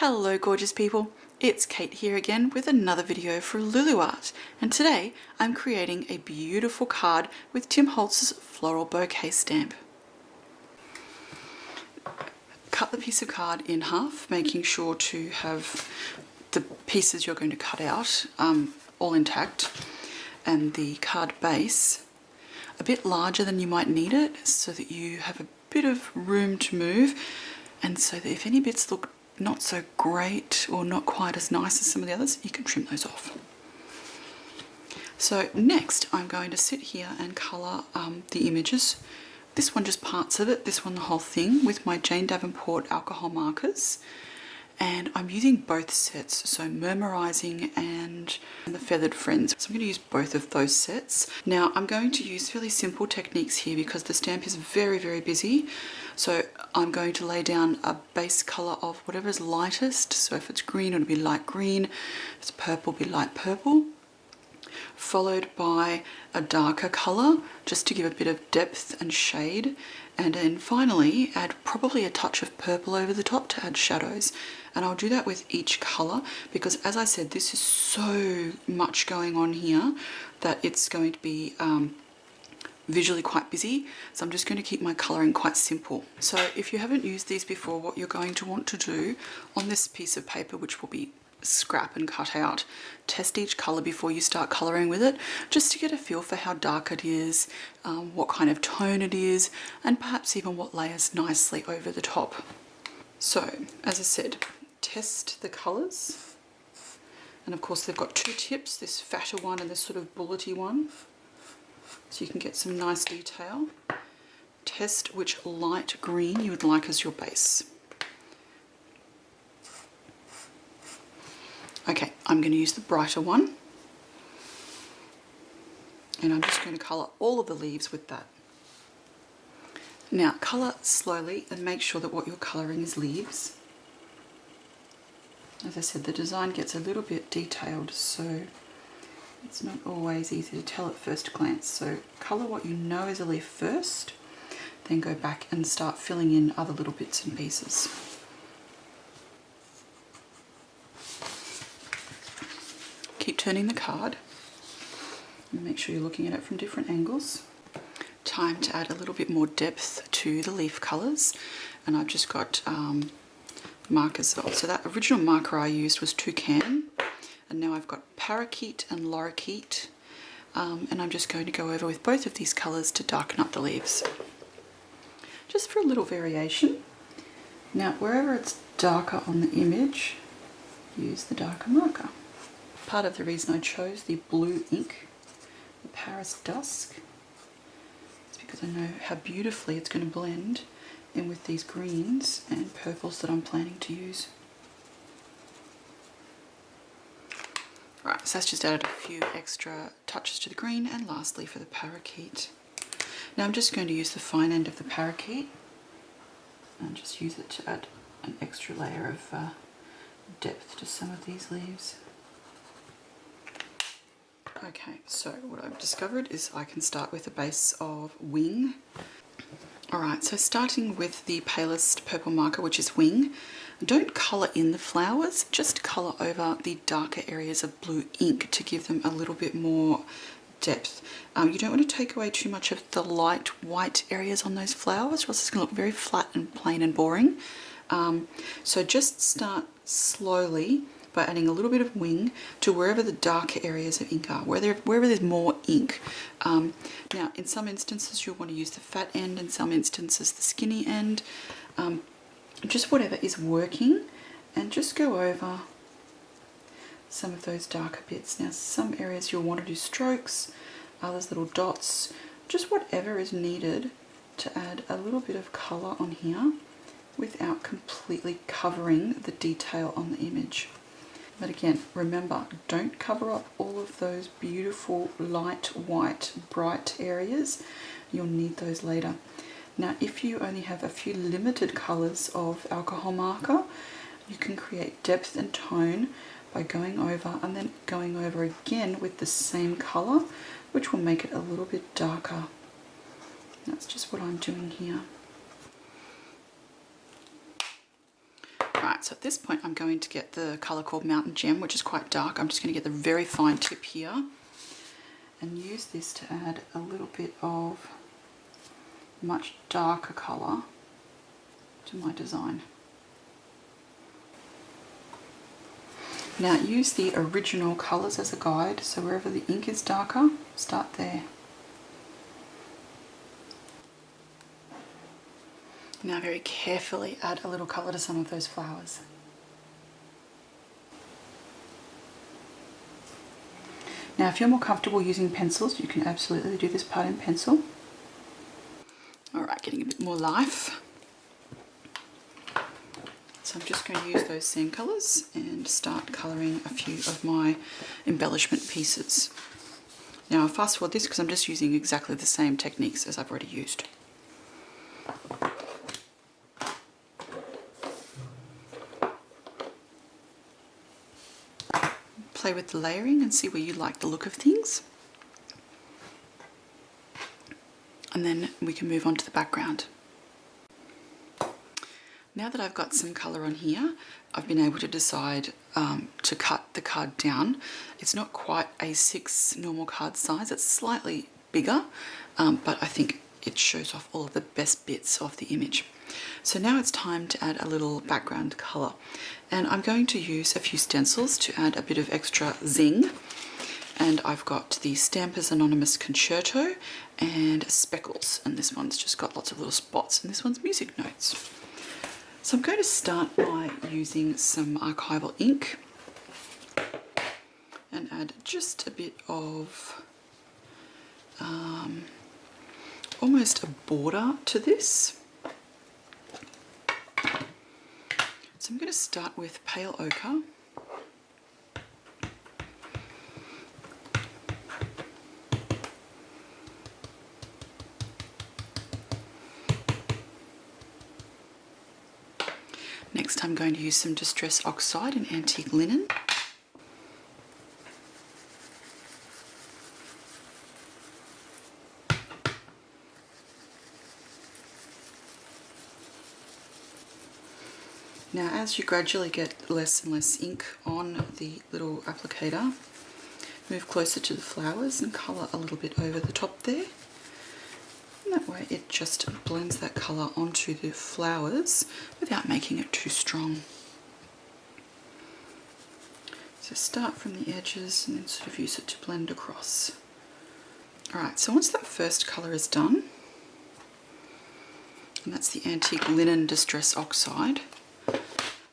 Hello gorgeous people, it's Kate here again with another video for Lulu Art, and today I'm creating a beautiful card with Tim Holtz's floral bouquet stamp. Cut the piece of card in half, making sure to have the pieces you're going to cut out all intact, and the card base a bit larger than you might need it so that you have a bit of room to move, and so that if any bits look not so great or not quite as nice as some of the others, you can trim those off. So next I'm going to sit here and colour the images. This one just parts of it, this one the whole thing, with my Jane Davenport alcohol markers. And I'm using both sets, so Murmurizing and the Feathered Friends. So I'm going to use both of those sets. Now I'm going to use fairly simple techniques here because the stamp is very, very busy. So I'm going to lay down a base colour of whatever is lightest. So if it's green, it'll be light green. If it's purple, it'll be light purple. Followed by a darker colour just to give a bit of depth and shade, and then finally add probably a touch of purple over the top to add shadows. And I'll do that with each colour because, as I said, this is so much going on here that it's going to be visually quite busy, so I'm just going to keep my colouring quite simple. So if you haven't used these before, what you're going to want to do on this piece of paper, which will be scrap and cut out, test each colour before you start colouring with it, just to get a feel for how dark it is, what kind of tone it is, and perhaps even what layers nicely over the top. So as I said, test the colours, and of course they've got two tips, this fatter one and this sort of bullety one, so you can get some nice detail. Test which light green you would like as your base. Okay, I'm going to use the brighter one, and I'm just going to colour all of the leaves with that. Now colour slowly and make sure that what you're colouring is leaves. As I said, the design gets a little bit detailed, so it's not always easy to tell at first glance. So colour what you know is a leaf first, then go back and start filling in other little bits and pieces. Keep turning the card and make sure you're looking at it from different angles. Time to add a little bit more depth to the leaf colours, and I've just got markers. So that original marker I used was Toucan, and now I've got Parakeet and Lorikeet, and I'm just going to go over with both of these colours to darken up the leaves, just for a little variation. Now wherever it's darker on the image, use the darker marker. Part of the reason I chose the blue ink, the Paris Dusk, is because I know how beautifully it's going to blend in with these greens and purples that I'm planning to use. Right, so that's just added a few extra touches to the green, and lastly for the Parakeet. Now I'm just going to use the fine end of the Parakeet and just use it to add an extra layer of depth to some of these leaves. Okay, so what I've discovered is I can start with a base of Wing. Alright, so starting with the palest purple marker, which is Wing, don't colour in the flowers, just colour over the darker areas of blue ink to give them a little bit more depth. You don't want to take away too much of the light white areas on those flowers, or else it's going to look very flat and plain and boring. So just start slowly by adding a little bit of Wing to wherever the darker areas of ink are, wherever there's more ink. Now in some instances you'll want to use the fat end, in some instances the skinny end, just whatever is working, and just go over some of those darker bits. Now some areas you'll want to do strokes, others little dots, just whatever is needed to add a little bit of colour on here without completely covering the detail on the image. But again, remember, don't cover up all of those beautiful light white bright areas. You'll need those later. Now if you only have a few limited colours of alcohol marker, you can create depth and tone by going over and then going over again with the same colour, which will make it a little bit darker. That's just what I'm doing here. Alright, so at this point I'm going to get the colour called Mountain Gem, which is quite dark. I'm just going to get the very fine tip here and use this to add a little bit of much darker colour to my design. Now use the original colours as a guide, so wherever the ink is darker, start there. Now very carefully add a little colour to some of those flowers. Now if you're more comfortable using pencils, you can absolutely do this part in pencil. Alright, getting a bit more life. So I'm just going to use those same colours and start colouring a few of my embellishment pieces. Now I'll fast forward this because I'm just using exactly the same techniques as I've already used. Play with the layering and see where you like the look of things. And then we can move on to the background. Now that I've got some colour on here, I've been able to decide to cut the card down. It's not quite A6 normal card size, it's slightly bigger, but I think it shows off all of the best bits of the image. So now it's time to add a little background colour, and I'm going to use a few stencils to add a bit of extra zing. And I've got the Stampers Anonymous Concerto and Speckles, and this one's just got lots of little spots, and this one's Music Notes. So I'm going to start by using some archival ink and add just a bit of almost a border to this. So I'm going to start with pale ochre. Next I'm going to use some Distress Oxide in Antique Linen. Now as you gradually get less and less ink on the little applicator, move closer to the flowers and colour a little bit over the top there. And that way it just blends that colour onto the flowers without making it too strong. So start from the edges and then sort of use it to blend across. Alright, so once that first colour is done, and that's the Antique Linen Distress Oxide,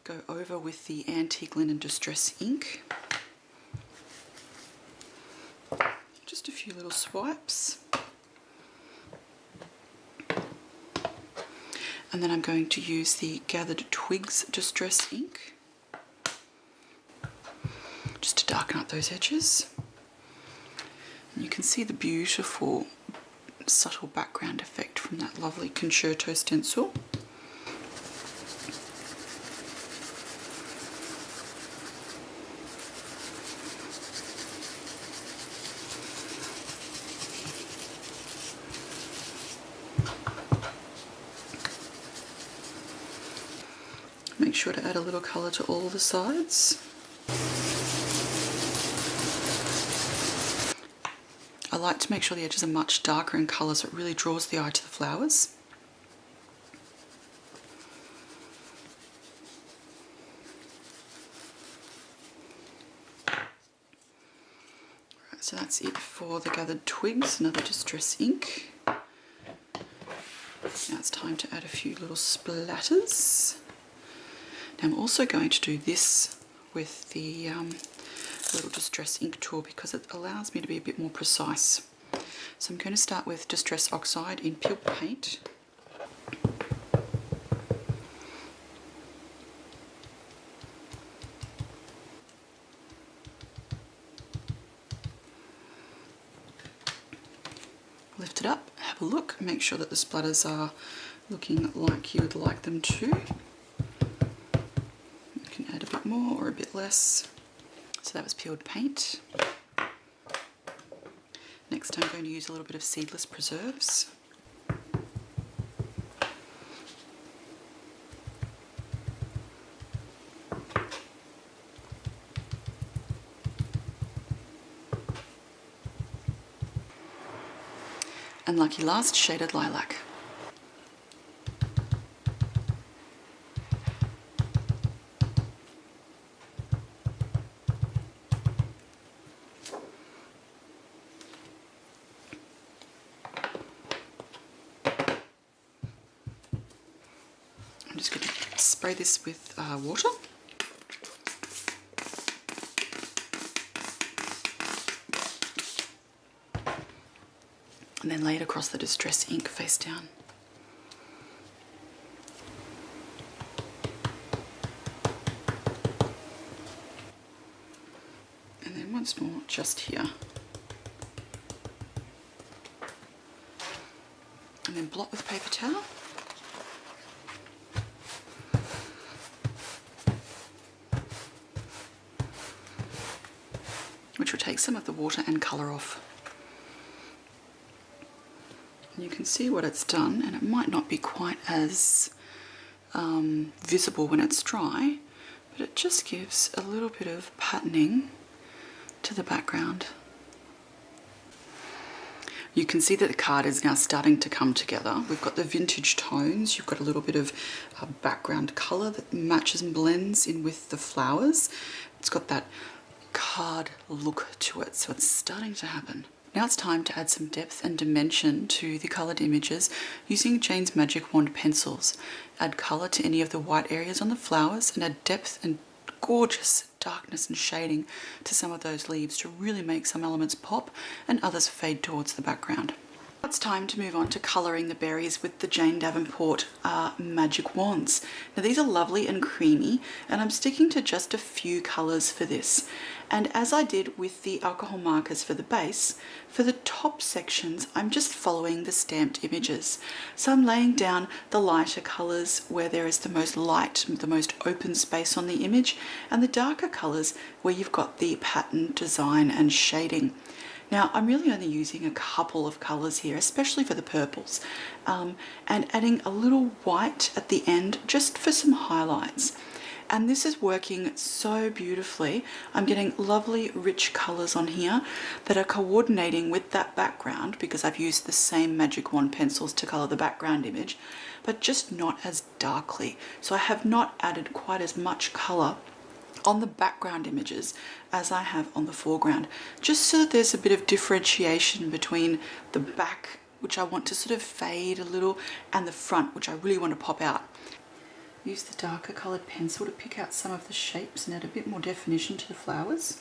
go over with the Antique Linen Distress ink. Just a few little swipes. And then I'm going to use the Gathered Twigs Distress ink just to darken up those edges. And you can see the beautiful subtle background effect from that lovely concerto stencil. Make sure to add a little colour to all the sides. I like to make sure the edges are much darker in colour so it really draws the eye to the flowers. Right, so that's it for the Gathered Twigs, another Distress ink. Now it's time to add a few little splatters. Now I'm also going to do this with the little Distress ink tool because it allows me to be a bit more precise. So I'm going to start with Distress Oxide in Peeled Paint. Lift it up, have a look, make sure that the splatters are looking like you would like them to. You can add a bit more or a bit less. So that was Peeled Paint. Next I'm going to use a little bit of Seedless Preserves. and Lucky Last Shaded Lilac. I'm just going to spray this with water. And then lay it across the Distress ink face down. And then once more, just here. And then blot with paper towel. Which will take some of the water and colour off. And you can see what it's done, and it might not be quite as visible when it's dry, but it just gives a little bit of patterning to the background. You can see that the card is now starting to come together. We've got the vintage tones, you've got a little bit of background colour that matches and blends in with the flowers. It's got that card look to it, so it's starting to happen. Now it's time to add some depth and dimension to the coloured images using Jane's Magic Wand pencils. Add colour to any of the white areas on the flowers and add depth and gorgeous darkness and shading to some of those leaves to really make some elements pop and others fade towards the background. It's time to move on to colouring the berries with the Jane Davenport Magic Wands. Now these are lovely and creamy, and I'm sticking to just a few colours for this. And as I did with the alcohol markers for the base, for the top sections I'm just following the stamped images. So I'm laying down the lighter colours where there is the most light, the most open space on the image, and the darker colours where you've got the pattern, design and shading. Now I'm really only using a couple of colours here, especially for the purples, and adding a little white at the end just for some highlights. And this is working so beautifully. I'm getting lovely rich colours on here that are coordinating with that background, because I've used the same Magic Wand pencils to colour the background image, but just not as darkly. So I have not added quite as much colour on the background images as I have on the foreground, just so that there's a bit of differentiation between the back, which I want to sort of fade a little, and the front, which I really want to pop out. Use the darker coloured pencil to pick out some of the shapes and add a bit more definition to the flowers.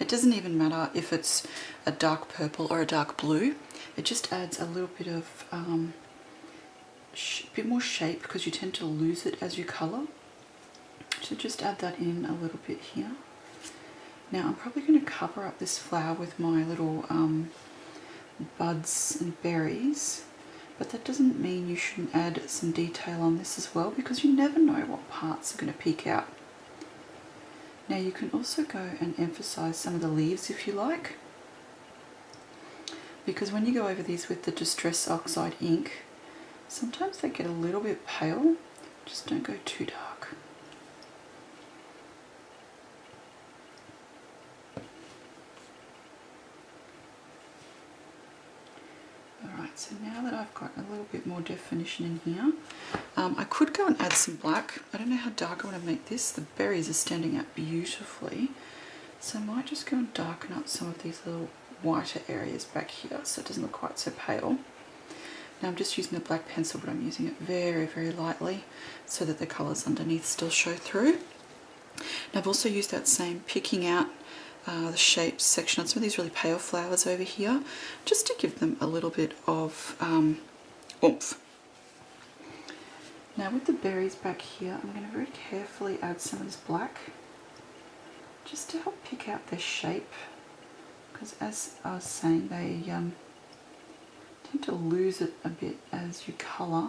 It doesn't even matter if it's a dark purple or a dark blue, it just adds a little bit of bit more shape, because you tend to lose it as you colour. So just add that in a little bit here. Now I'm probably going to cover up this flower with my little buds and berries, but that doesn't mean you shouldn't add some detail on this as well, because you never know what parts are going to peek out. Now you can also go and emphasize some of the leaves if you like, because when you go over these with the Distress Oxide ink, sometimes they get a little bit pale. Just don't go too dark. Alright, so now that I've got a little bit more definition in here, I could go and add some black. I don't know how dark I want to make this. The berries are standing out beautifully, so I might just go and darken up some of these little whiter areas back here so it doesn't look quite so pale. Now I'm just using the black pencil, but I'm using it very, very lightly so that the colours underneath still show through. Now I've also used that same picking out the shapes section on some of these really pale flowers over here, just to give them a little bit of oomph. Now with the berries back here, I'm going to very carefully add some of this black, just to help pick out their shape, because as I was saying, they tend to lose it a bit as you colour.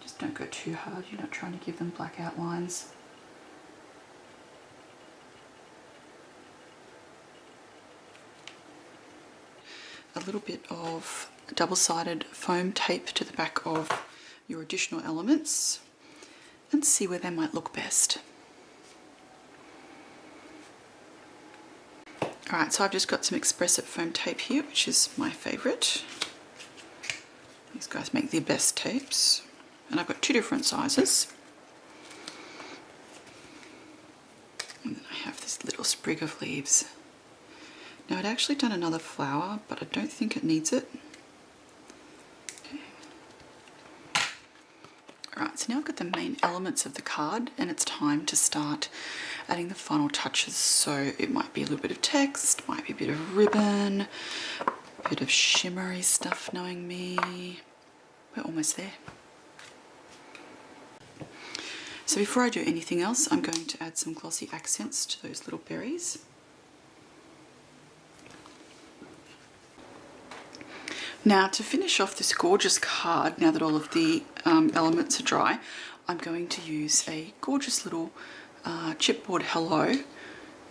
Just don't go too hard, you're not trying to give them black outlines. A little bit of double-sided foam tape to the back of your additional elements and see where they might look best. Alright, so I've just got some expressive foam tape here, which is my favourite. These guys make the best tapes. And I've got 2 different sizes. And then I have this little sprig of leaves. Now I'd actually done another flower, but I don't think it needs it. Okay. Alright, so now I've got the main elements of the card, and it's time to start adding the final touches. So it might be a little bit of text, might be a bit of ribbon, a bit of shimmery stuff, knowing me. We're almost there. So before I do anything else, I'm going to add some glossy accents to those little berries. Now, to finish off this gorgeous card, now that all of the elements are dry, I'm going to use a gorgeous little chipboard hello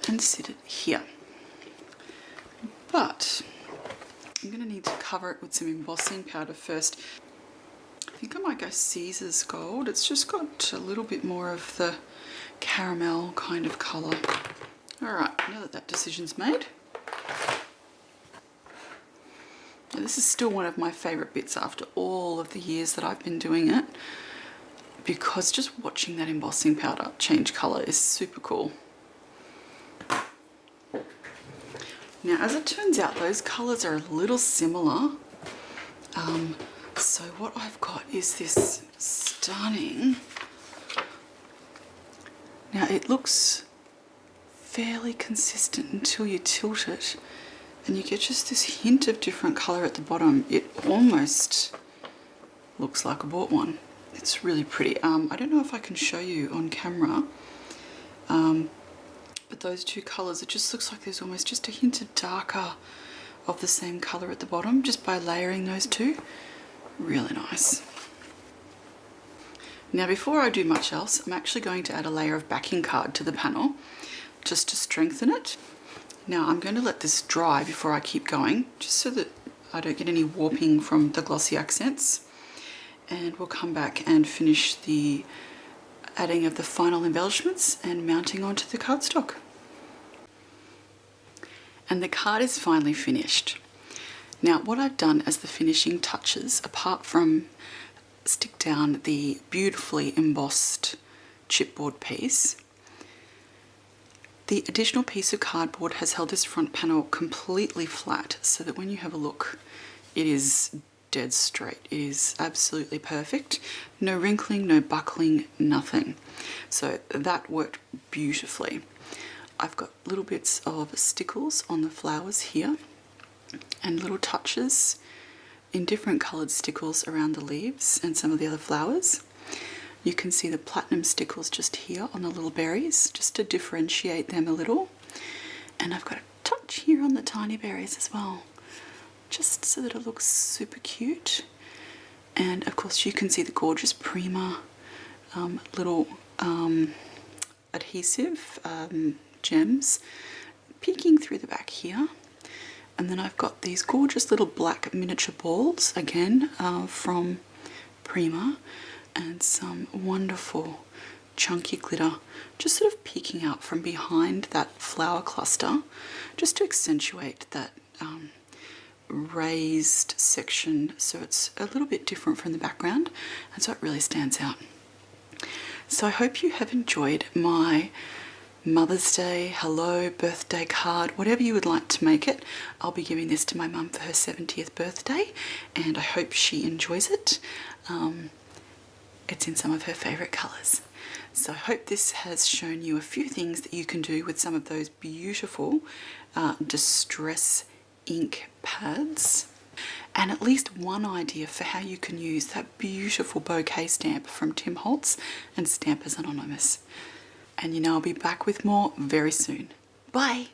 and sit it here. But I'm going to need to cover it with some embossing powder first. I think I might go Caesar's Gold. It's just got a little bit more of the caramel kind of colour. Alright, now that that decision's made. Now, this is still one of my favourite bits after all of the years that I've been doing it, because just watching that embossing powder change colour is super cool. Now, as it turns out, those colours are a little similar. So what I've got is this stunning, now it looks fairly consistent until you tilt it and you get just this hint of different colour at the bottom. It almost looks like I bought one. It's really pretty. I don't know if I can show you on camera, but those 2 colours, it just looks like there's almost just a hint of darker of the same colour at the bottom just by layering those 2. Really nice. Now, before I do much else, I'm actually going to add a layer of backing card to the panel just to strengthen it. Now I'm going to let this dry before I keep going, just so that I don't get any warping from the glossy accents, and we'll come back and finish the adding of the final embellishments and mounting onto the cardstock. And the card is finally finished. Now, what I've done as the finishing touches, apart from stick down the beautifully embossed chipboard piece, the additional piece of cardboard has held this front panel completely flat, so that when you have a look, it is dead straight. It is absolutely perfect. No wrinkling, no buckling, nothing. So that worked beautifully. I've got little bits of stickles on the flowers here, and little touches in different coloured stickles around the leaves and some of the other flowers. You can see the platinum stickles just here on the little berries, just to differentiate them a little. And I've got a touch here on the tiny berries as well, just so that it looks super cute. And of course you can see the gorgeous Prima little adhesive gems peeking through the back here. And then I've got these gorgeous little black miniature balls, again from Prima, and some wonderful chunky glitter just sort of peeking out from behind that flower cluster, just to accentuate that raised section, so it's a little bit different from the background, and so it really stands out. So I hope you have enjoyed my Mother's Day, hello, birthday card, whatever you would like to make it. I'll be giving this to my mum for her 70th birthday, and I hope she enjoys it. It's in some of her favourite colours. So I hope this has shown you a few things that you can do with some of those beautiful distress ink pads, and at least one idea for how you can use that beautiful bouquet stamp from Tim Holtz and Stampers Anonymous. And you know, I'll be back with more very soon. Bye!